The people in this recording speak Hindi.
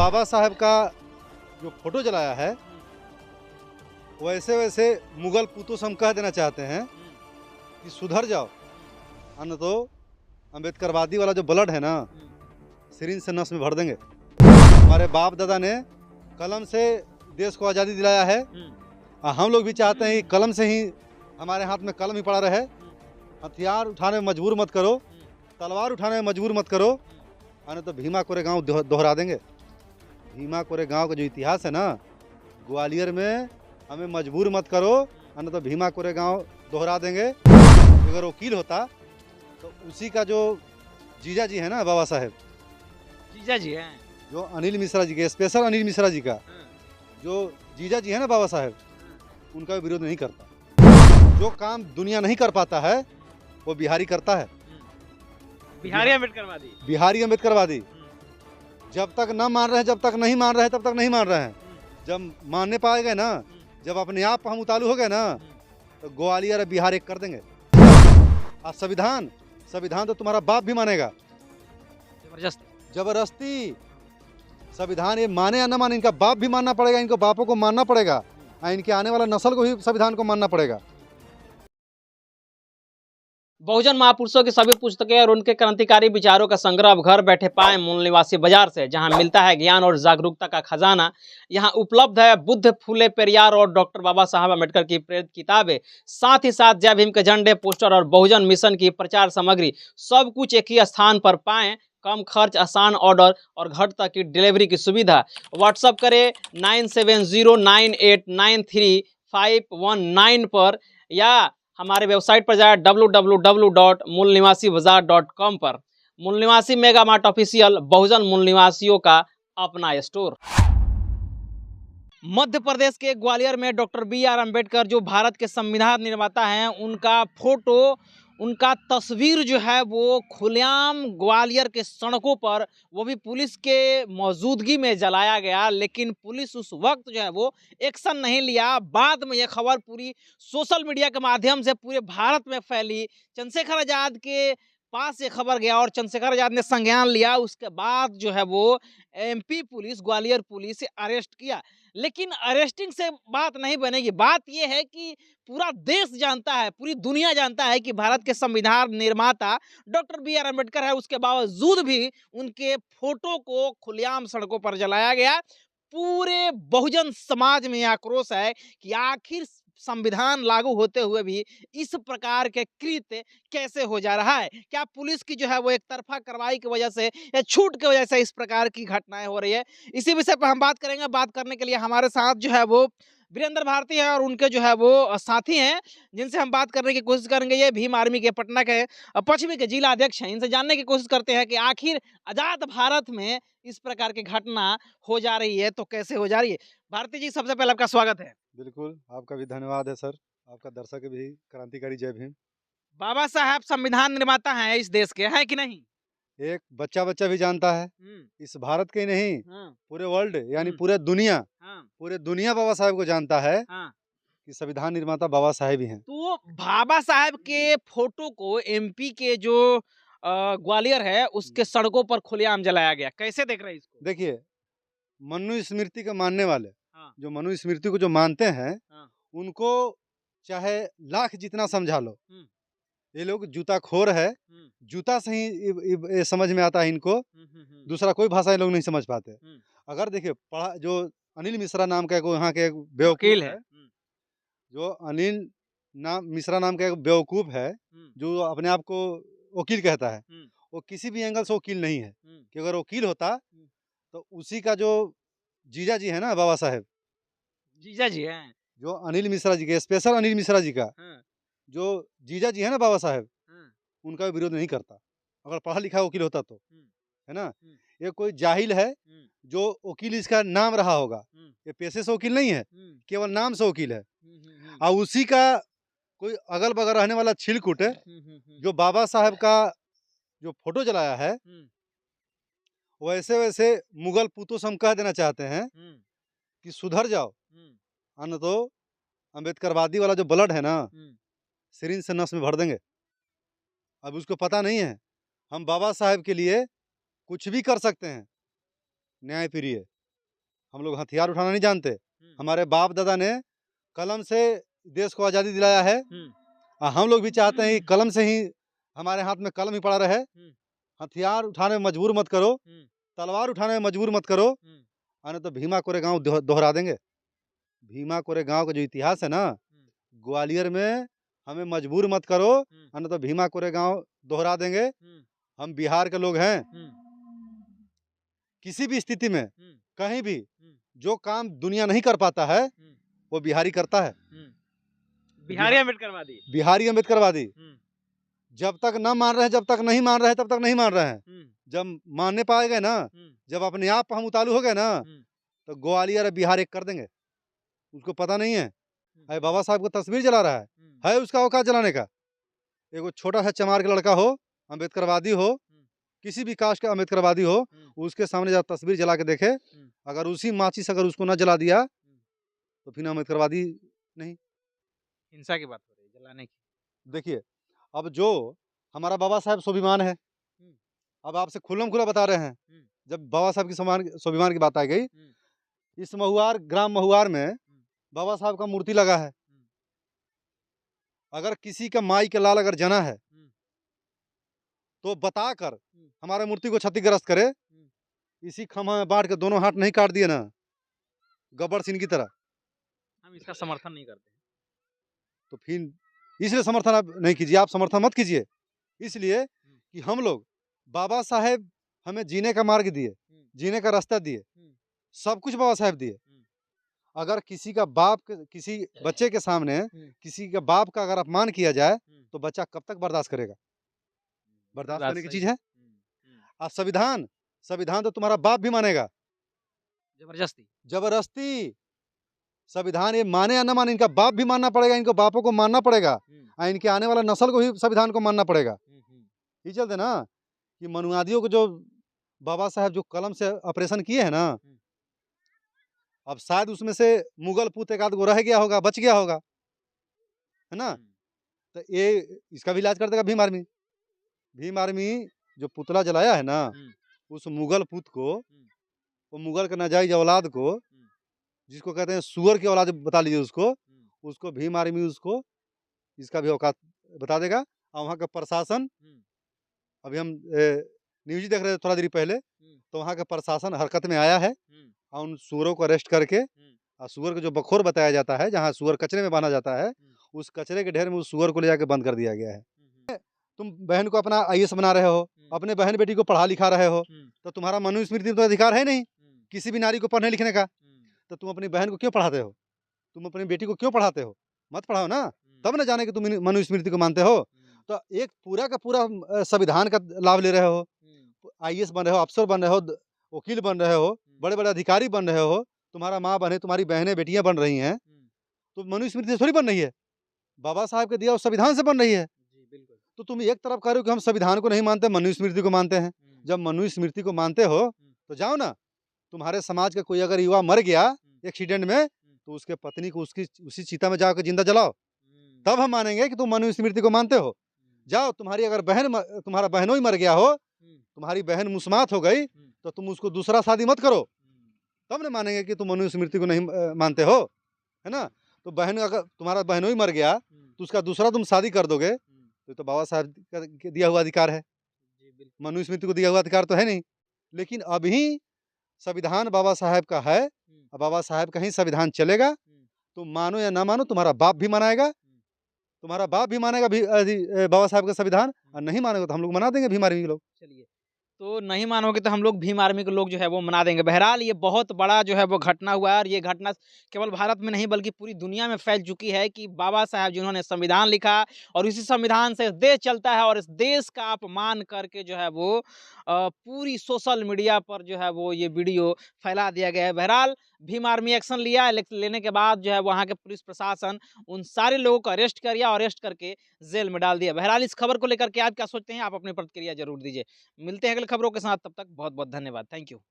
बाबा साहब का जो फोटो जलाया है, वैसे वैसे मुगल पूतों से हम कह देना चाहते हैं कि सुधर जाओ, अन्य तो अम्बेडकरवादी वाला जो ब्लड है ना, सिरिंज से नस में भर देंगे। हमारे बाप दादा ने कलम से देश को आज़ादी दिलाया है, और हम लोग भी चाहते हैं कि कलम से ही हमारे हाथ में कलम ही पड़ा रहे। हथियार उठाने में मजबूर मत करो, तलवार उठाने में मजबूर मत करो, अन्य तो भीमा कोरेगांव दोहरा देंगे। भीमा कोरेगांव का जो इतिहास है ना, ग्वालियर में हमें मजबूर मत करो, अन्य तो भीमा कोरेगांव दोहरा देंगे। अगर वकील होता तो उसी का जो जीजा जी है ना, बाबा साहेब जीजा जी हैं। जो अनिल मिश्रा जी के, स्पेशल अनिल मिश्रा जी का जो जीजा जी है ना बाबा साहेब, उनका भी विरोध नहीं करता। जो काम दुनिया नहीं कर पाता है वो बिहारी करता है। बिहारी अम्बेडकरवादी। बिहारी अम्बेडकरवादी जब तक न मान रहे हैं, जब तक नहीं मान रहे हैं, तब तक नहीं मान रहे हैं। जब मानने पाएंगे ना, जब अपने आप हम उतारू हो गए ना, तो ग्वालियर और बिहार एक कर देंगे। और संविधान तो तुम्हारा बाप भी मानेगा। जबरदस्ती संविधान ये माने या न माने, इनका बाप भी मानना पड़ेगा, इनको बापों को मानना पड़ेगा, और इनके आने वाला नस्ल को भी संविधान को मानना पड़ेगा। बहुजन महापुरुषों की सभी पुस्तकें और उनके क्रांतिकारी विचारों का संग्रह अब घर बैठे पाएं मूल निवासी बाजार से, जहां मिलता है ज्ञान और जागरूकता का खजाना। यहां उपलब्ध है बुद्ध, फूले, पेरियार और डॉक्टर बाबा साहब अम्बेडकर की प्रेरित किताबें, साथ ही साथ जय भीम के झंडे, पोस्टर और बहुजन मिशन की प्रचार सामग्री। सब कुछ एक ही स्थान पर पाएं। कम खर्च, आसान ऑर्डर और घर तक की डिलीवरी की सुविधा। व्हाट्सअप करें 9709893519 पर, या हमारे वेबसाइट पर जाए www.मूलनिवासीबाजार.com पर। मूल निवासी मेगा मार्ट ऑफिशियल, बहुजन मूल निवासियों का अपना स्टोर। मध्य प्रदेश के ग्वालियर में डॉक्टर बी.आर. अम्बेडकर जो भारत के संविधान निर्माता हैं, उनका फोटो, उनका तस्वीर जो है वो खुलेआम ग्वालियर के सड़कों पर, वो भी पुलिस के मौजूदगी में जलाया गया। लेकिन पुलिस उस वक्त जो है वो एक्शन नहीं लिया। बाद में यह खबर पूरी सोशल मीडिया के माध्यम से पूरे भारत में फैली। चंद्रशेखर आज़ाद के पास ये खबर गया और चंद्रशेखर आज़ाद ने संज्ञान लिया। उसके बाद जो है वो एमपी पुलिस, ग्वालियर पुलिस से अरेस्ट किया। लेकिन अरेस्टिंग से बात नहीं बनेगी। बात यह है कि पूरा देश जानता है, पूरी दुनिया जानता है कि भारत के संविधान निर्माता डॉक्टर बी.आर. अम्बेडकर है। उसके बावजूद भी उनके फोटो को खुलेआम सड़कों पर जलाया गया। पूरे बहुजन समाज में आक्रोश है कि आखिर संविधान लागू होते हुए भी इस प्रकार के कृत्य कैसे हो जा रहा है। क्या पुलिस की जो है वो एक तरफा कार्रवाई की वजह से या छूट की वजह से इस प्रकार की घटनाएं हो रही है? इसी विषय पर हम बात करेंगे। बात करने के लिए हमारे साथ जो है वो वीरेंद्र भारती है और उनके जो है वो साथी हैं, जिनसे हम बात करने की कोशिश करेंगे। ये भीम आर्मी के पटना के पश्चिमी के जिला अध्यक्ष हैं। इनसे जानने की कोशिश करते हैं कि आखिर आजाद भारत में इस प्रकार की घटना हो जा रही है तो कैसे हो जा रही है। भारती जी, सबसे पहले आपका स्वागत है। बिल्कुल, आपका भी धन्यवाद है सर, आपका दर्शक भी क्रांतिकारी जय भीम। बाबा साहब संविधान निर्माता हैं इस देश के, हैं कि नहीं? एक बच्चा भी जानता है, इस भारत के ही नहीं, पूरे वर्ल्ड यानी पूरे दुनिया बाबा साहब को जानता है कि संविधान निर्माता बाबा साहेब ही हैं। तो बाबा साहब के फोटो को एमपी के जो ग्वालियर है उसके सड़कों पर खुलेआम जलाया गया, कैसे देख रहे हैं इसको? देखिए, मनुस्मृति के मानने वाले, जो मनुस्मृति को जो मानते हैं, उनको चाहे लाख जितना समझा लो, ये लोग जूताखोर है। जूता से ही ये समझ में आता है इनको, दूसरा कोई भाषा ये लोग नहीं समझ पाते। अगर देखिए, पढ़ा जो अनिल मिश्रा नाम का यहाँ के एक बेवकूफ है, जो अनिल मिश्रा नाम का एक बेवकूफ है, जो अपने आप को वकील कहता है, वो किसी भी एंगल से वकील नहीं है। कि अगर वकील होता तो उसी का जो जीजा जी है ना, बाबा साहेब, जीजा जी हैं, जो अनिल मिश्रा जी के, स्पेशल अनिल मिश्रा जी का जो जीजा जी है ना, बाबा साहेब, उनका भी विरोध नहीं करता। अगर पढ़ा लिखा वकील होता तो, है ना। ये कोई जाहिल है जो वकील इसका नाम रहा होगा, ये पेशे से वकील नहीं है, केवल नाम से वकील है। और उसी का कोई अगल बगल रहने वाला छिलकुट है जो बाबा साहब का जो फोटो जलाया है, वैसे वैसे मुगल पूतों से हम कह देना चाहते हैं कि सुधर जाओ, अन्य तो अम्बेडकरवादी वाला जो ब्लड है ना, सिरिंज से नस में भर देंगे। अब उसको पता नहीं है हम बाबा साहब के लिए कुछ भी कर सकते हैं। न्याय प्रिय हम लोग हथियार उठाना नहीं जानते। हमारे बाप दादा ने कलम से देश को आज़ादी दिलाया है। हम लोग भी चाहते हैं कि कलम से ही हमारे हाथ में कलम ही पड़ा रहे। हथियार उठाने में मजबूर मत करो, तलवार उठाने में मजबूर मत करो, नहीं तो भीमा कोरेगांव दोहरा देंगे। भीमा कोरेगांव का जो इतिहास है ना, ग्वालियर में हमें मजबूर मत करो, नहीं तो भीमा कोरेगांव दोहरा देंगे। हम बिहार के लोग हैं। किसी भी स्थिति में कहीं भी जो काम दुनिया नहीं कर पाता है वो बिहारी करता है। बिहारी अम्बेडकरवादी। बिहारी अम्बेडकरवादी। जब तक न मान रहे हैं, जब तक नहीं मान रहे हैं, तब तक नहीं मान रहे हैं। जब मानने पाएंगे ना, जब अपने आप पर हम उतारू हो गए ना, तो ग्वालियर और बिहार एक कर देंगे। उसको पता नहीं है, अरे बाबा साहब को तस्वीर जला रहा है उसका औकात जलाने का। एक छोटा सा चमार का लड़का हो, अम्बेडकरवादी हो, किसी भी कास्ट का अम्बेडकरवादी हो, उसके सामने जब तस्वीर जला के देखे, अगर उसी माचिस अगर उसको न जला दिया तो फिर अम्बेडकरवादी नहीं। हिंसा की बात हो रही है, जलाने की। देखिए, अब जो हमारा बाबा साहब स्वाभिमान है, अब आपसे खुल्लम खुला बता रहे हैं, जब बाबा साहब की स्वाभिमान की बात आ गई, इस महुआर ग्राम महुआर में बाबा साहब का मूर्ति लगा है। अगर किसी का माई के लाल अगर जना है तो बताकर हमारे मूर्ति को क्षतिग्रस्त करे, इसी खम्भा में बांट के दोनों हाथ नहीं काट दिए ना, गब्बर सिंह की तरह, हम इसका समर्थन नहीं करते। तो फिर इसलिए समर्थन आप नहीं कीजिए, आप समर्थन मत कीजिए। इसलिए कि हम लोग, बाबा साहेब हमें जीने का मार्ग दिए, जीने का रास्ता दिए, सब कुछ बाबा साहेब दिए। अगर किसी का बाप किसी बच्चे के सामने किसी का बाप का अगर अपमान किया जाए तो बच्चा कब तक बर्दाश्त करेगा? बर्दाश्त करने की चीज है? और संविधान तो तुम्हारा बाप भी मानेगा। जबरदस्ती जबरदस्ती संविधान ये माने या ना माने, इनका बाप भी मानना पड़ेगा, इनको बापों को मानना पड़ेगा, और इनके आने वाला नस्ल को भी संविधान को मानना पड़ेगा। ये चलते ना कि मनुवादियों को जो बाबा साहब जो कलम से ऑपरेशन किए हैं ना, अब शायद उसमें से मुगल पूत एक आध गो रह गया होगा, बच गया होगा, है ना? तो ये इसका भी इलाज कर देगा भीम आर्मी। भीम आर्मी जो पुतला जलाया है ना, उस मुगल पुत को, वो मुगल के नाजायज औलाद को, जिसको कहते हैं सुअर की औलाद बता लीजिए उसको भीम आर्मी उसको इसका भी औकात बता देगा। और वहाँ का प्रशासन, अभी हम न्यूज देख रहे थे थोड़ा देर पहले, तो वहाँ का प्रशासन हरकत में आया है और उन सुअरों को अरेस्ट करके, और सुअर को जो बखोर बताया जाता है, जहाँ सुअर कचरे में बांधा जाता है, उस कचरे के ढेर में उस सुअर को ले जाकर बंद कर दिया गया है। तुम बहन को अपना आईएएस बना रहे हो, अपने बहन बेटी को पढ़ा लिखा रहे हो, तो तुम्हारा मनुस्मृति में तो अधिकार है नहीं किसी भी नारी को पढ़ने लिखने का, तो तुम अपनी बहन को क्यों पढ़ाते हो? तुम अपनी बेटी को क्यों पढ़ाते हो? मत पढ़ाओ ना, तब न जाने कि तुम मनुस्मृति को मानते हो। तो एक पूरा का पूरा संविधान का लाभ ले रहे हो, आईएएस बन रहे हो, अफसर बन रहे हो, वकील बन रहे हो, बड़े बड़े अधिकारी बन रहे हो, तुम्हारा माँ बने, तुम्हारी बहनें बेटियां बन रही हैं, तो मनुस्मृति से थोड़ी बन रही है, बाबा साहब के दिया उस संविधान से बन रही है। तो तुम एक तरफ कह रहे हो कि हम संविधान को नहीं मानते, मनुस्मृति को मानते हैं। जब मनुस्मृति को मानते हो तो जाओ ना, तुम्हारे समाज का कोई अगर युवा मर गया एक्सीडेंट में, तो उसके पत्नी को उसी चीता में जाकर जिंदा जलाओ, तब हम मानेंगे कि तुम मनुस्मृति को मानते हो। जाओ, तुम्हारी अगर तुम्हारा बहनों ही मर गया हो, तुम्हारी बहन मुस्मात हो गई, तो तुम उसको दूसरा शादी मत करो, तब न मानेंगे कि तुम मनुस्मृति को नहीं मानते हो, है ना? तो बहन अगर तुम्हारा बहनों ही मर गया तो उसका दूसरा तुम शादी कर दोगे, तो बाबा साहब का दिया हुआ अधिकार है, मनुस्मृति को दिया हुआ अधिकार तो है नहीं। लेकिन अभी संविधान बाबा साहब का है, बाबा साहब का ही संविधान चलेगा। तुम मानो या ना मानो, तुम्हारा बाप भी मनाएगा, तुम्हारा बाप भी मानेगा बाबा साहब का संविधान, और नहीं मानेगा तो हम लोग मना देंगे भीम आर्मी के लोग। चलिए, तो नहीं मानोगे तो हम लोग भीम आर्मी के लोग जो है वो मना देंगे। बहरहाल ये बहुत बड़ा जो है वो घटना हुआ है, और ये घटना केवल भारत में नहीं बल्कि पूरी दुनिया में फैल चुकी है कि बाबा साहब जिन्होंने संविधान लिखा और इसी संविधान से देश चलता है, और इस देश का अपमान करके जो है वो पूरी सोशल मीडिया पर जो है वो ये वीडियो फैला दिया गया है। बहरहाल भीम आर्मी एक्शन लिया, लेने के बाद जो है वहाँ के पुलिस प्रशासन उन सारे लोगों को अरेस्ट कर लिया, और अरेस्ट करके जेल में डाल दिया। बहरहाल इस खबर को लेकर के आप क्या सोचते हैं, आप अपनी प्रतिक्रिया जरूर दीजिए। मिलते हैं अगले खबरों के साथ, तब तक बहुत बहुत धन्यवाद। Thank you.